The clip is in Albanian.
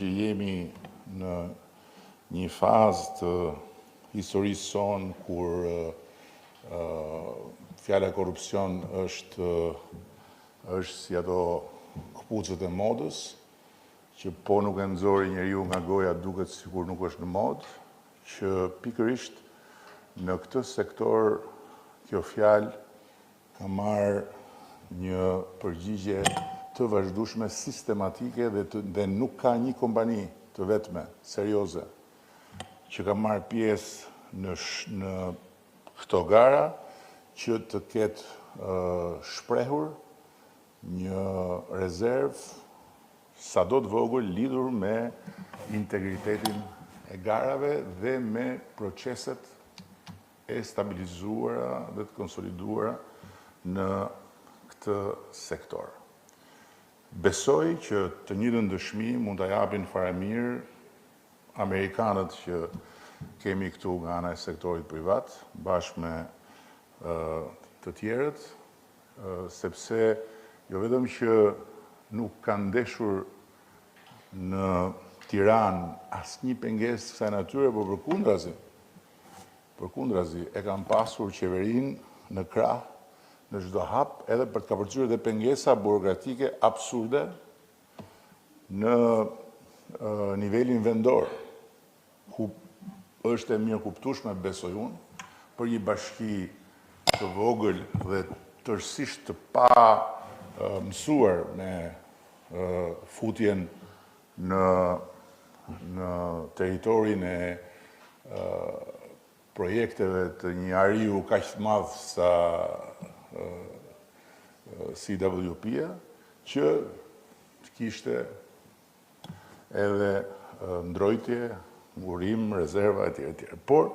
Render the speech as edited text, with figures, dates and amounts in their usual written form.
Jemi në një fazë të historisë sonë kur fjala korrupsion është si ato këpucët e modës, që po nuk e nxori njeriu nga goja duket sikur nuk është në modë, që pikërisht në këtë sektor kjo fjalë ka marrë një përgjigje të vazhdueshme, sistematike dhe nuk ka një kompani të vetme, serioze, që ka marrë pjesë në këto gara që të ketë shprehur një rezervë sado të vogël lidhur me integritetin e garave dhe me proceset e stabilizuara dhe të konsoliduara në këtë sektor. Besoj që të njëjtën dëshmi mund ta japin faramirë amerikanët që kemi këtu nga ana e sektorit privat, bashkë me të tjerët, sepse jo vetëm që nuk kanë ndeshur në Tiranë asnjë pengesë kësaj natyre, por përkundrazi e kanë pasur qeverinë në krah në çdo hap, edhe për të kapërcyer dhe pengesa burokratike absurde në nivelin vendor, ku është e mirëkuptueshme, besoj unë, për një bashki të vogël dhe tërësisht të pa mësuar me futjen në territorin e projekteve të një ariu kaq të madh sa CWP-a, që të kishte edhe ndrojtje, ngurim, rezerva etj. Por